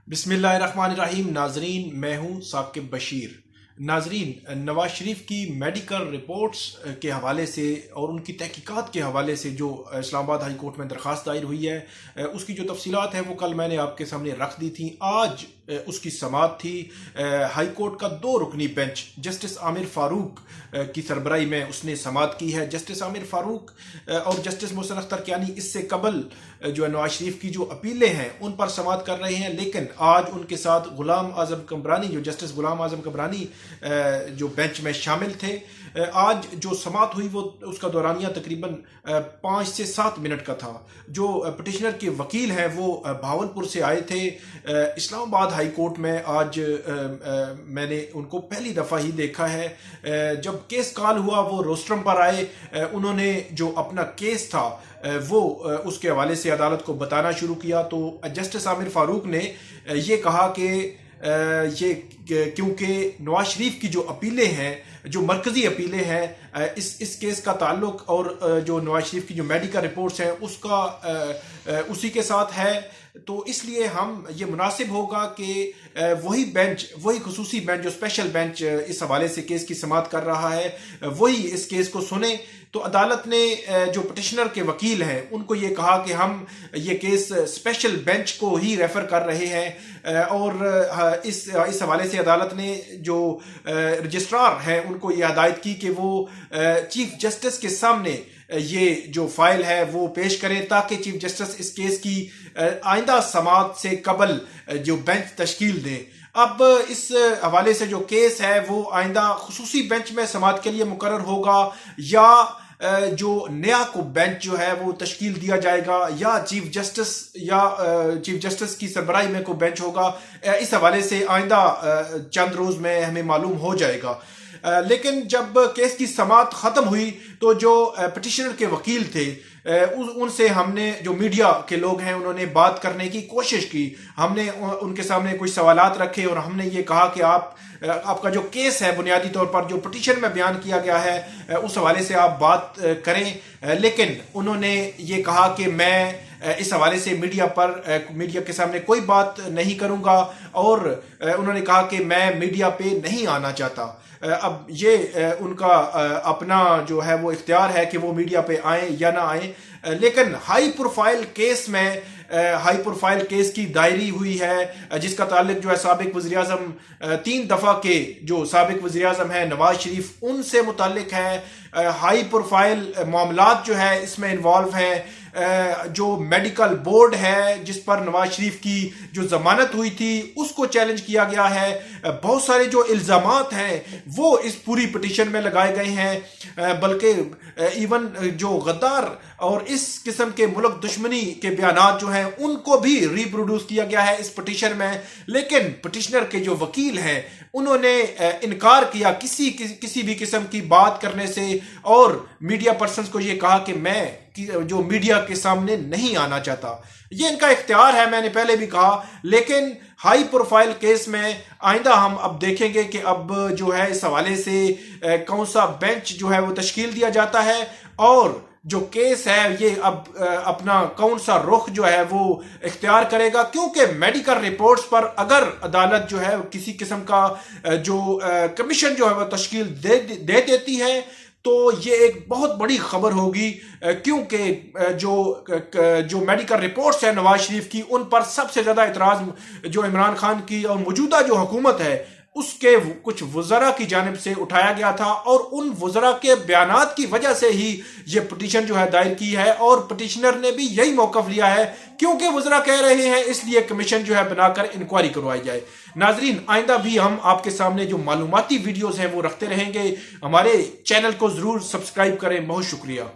बिस्मिल्लाहिर्रहमानिर्रहीम। नाजरीन, मैं हूँ साकिब बशीर। नाजरीन, नवाज शरीफ की मेडिकल रिपोर्ट्स के हवाले से और उनकी तहकीकात के हवाले से जो इस्लामाबाद हाई कोर्ट में दरख्वास्त दायर हुई है, उसकी जो तफसीलात हैं वो कल मैंने आपके सामने रख दी थी। आज उसकी समाअत थी। हाई कोर्ट का 2 रुकनी बेंच जस्टिस आमिर फारूक की सरबराही में उसने समाअत की है। जस्टिस आमिर फारूक और जस्टिस मोहसिन अख्तर कियानी इससे कबल जो है नवाज शरीफ की जो अपीलें हैं उन पर समाअत कर रहे हैं, लेकिन आज उनके साथ गुलाम आजम कमरानी, जो जस्टिस गुलाम आजम कमरानी जो बेंच में शामिल थे। आज जो समाअत हुई वो उसका दौरानिया तकरीबन 5 से 7 मिनट का था। जो पिटिशनर के वकील हैं वो भावलपुर से आए थे इस्लामाबाद हाई कोर्ट में। आज मैंने उनको पहली दफ़ा ही देखा है। जब केस कॉल हुआ वो रोस्ट्रम पर आए। उन्होंने जो अपना केस था वो उसके हवाले से अदालत को बताना शुरू किया। तो जस्टिस आमिर फारूक ने ये कहा कि ये क्योंकि नवाज शरीफ की जो अपीलें हैं, जो मरकजी अपीलें हैं, इस केस का ताल्लुक और जो नवाज शरीफ की जो मेडिकल रिपोर्ट्स हैं उसका उसी के साथ है, तो इसलिए हम ये मुनासिब होगा कि वही बेंच, वही खुसूसी बेंच, जो स्पेशल बेंच इस हवाले से केस की समाअत कर रहा है, वही इस केस को सुने। तो अदालत ने जो पिटिशनर के वकील हैं उनको ये कहा कि हम ये केस स्पेशल बेंच को ही रेफर कर रहे हैं, और इस हवाले से अदालत ने जो रजिस्ट्रार हैं उनको ये हिदायत की कि वो चीफ जस्टिस के सामने ये जो फाइल है वो पेश करें, ताकि चीफ जस्टिस इस केस की आइंदा समाअत से कबल जो बेंच तश्कील दें। अब इस हवाले से जो केस है वो आइंदा खुसूसी बेंच में समाअत के लिए मुकर्रर होगा, या जो नया को बेंच जो है वो तश्कील दिया जाएगा, या चीफ जस्टिस की सरबराही में को बेंच होगा। इस हवाले से आइंदा चंद रोज में हमें मालूम हो जाएगा। लेकिन जब केस की समाअत खत्म हुई तो जो पिटिशनर के वकील थे उनसे हमने, जो मीडिया के लोग हैं, उन्होंने बात करने की कोशिश की। हमने उनके सामने कुछ सवालात रखे और हमने ये कहा कि आपका जो केस है बुनियादी तौर पर जो पिटीशन में बयान किया गया है उस हवाले से आप बात करें। लेकिन उन्होंने ये कहा कि मैं इस हवाले से मीडिया के सामने कोई बात नहीं करूंगा, और उन्होंने कहा कि मैं मीडिया पे नहीं आना चाहता। अब ये उनका अपना जो है वो इख्तियार है कि वो मीडिया पे आए या ना आए, लेकिन हाई प्रोफाइल केस की दायरी हुई है जिसका ताल्लुक जो है साबिक वज़ीर-ए-आज़म, 3 दफा के जो साबिक वज़ीर-ए-आज़म है नवाज शरीफ, उनसे मुताल्लिक है। हाई प्रोफाइल मामलात जो है इसमें इन्वॉल्व है। जो मेडिकल बोर्ड है जिस पर नवाज शरीफ की जो जमानत हुई थी उसको चैलेंज किया गया है। बहुत सारे जो इल्जामात हैं वो इस पूरी पिटीशन में लगाए गए हैं, बल्कि इवन जो गद्दार और इस किस्म के मुल्क दुश्मनी के बयानात जो हैं उनको भी रिप्रोड्यूस किया गया है इस पिटीशन में। लेकिन पिटीशनर के जो वकील हैं उन्होंने इनकार किया किसी भी किस्म की बात करने से, और मीडिया पर्सन्स को ये कहा कि मैं जो मीडिया के सामने नहीं आना चाहता। ये इनका इख्तियार है, मैंने पहले भी कहा। लेकिन हाई प्रोफाइल केस में आइंदा हम अब देखेंगे कि अब जो है इस हवाले से कौन सा बेंच जो है वो तश्कील दिया जाता है, और जो केस है ये अब अपना कौन सा रुख जो है वो इख्तियार करेगा। क्योंकि मेडिकल रिपोर्ट्स पर अगर अदालत जो है किसी किस्म का जो कमीशन जो है वो तश्कील दे देती है तो ये एक बहुत बड़ी खबर होगी, क्योंकि जो मेडिकल रिपोर्ट्स हैं नवाज शरीफ की उन पर सबसे ज्यादा इतराज जो इमरान खान की और मौजूदा जो हुकूमत है उसके कुछ वज़रा की जानिब से उठाया गया था, और उन वज़रा के बयानात की वजह से ही ये पिटीशन जो है दायर की है। और पिटीशनर ने भी यही मौक़िफ़ लिया है, क्योंकि वज़रा कह रहे हैं इसलिए कमीशन जो है बनाकर इंक्वायरी करवाई जाए। नाजरीन, आइंदा भी हम आपके सामने जो मालूमाती वीडियोज़ हैं वो रखते रहेंगे। हमारे चैनल को ज़रूर सब्सक्राइब करें। बहुत शुक्रिया।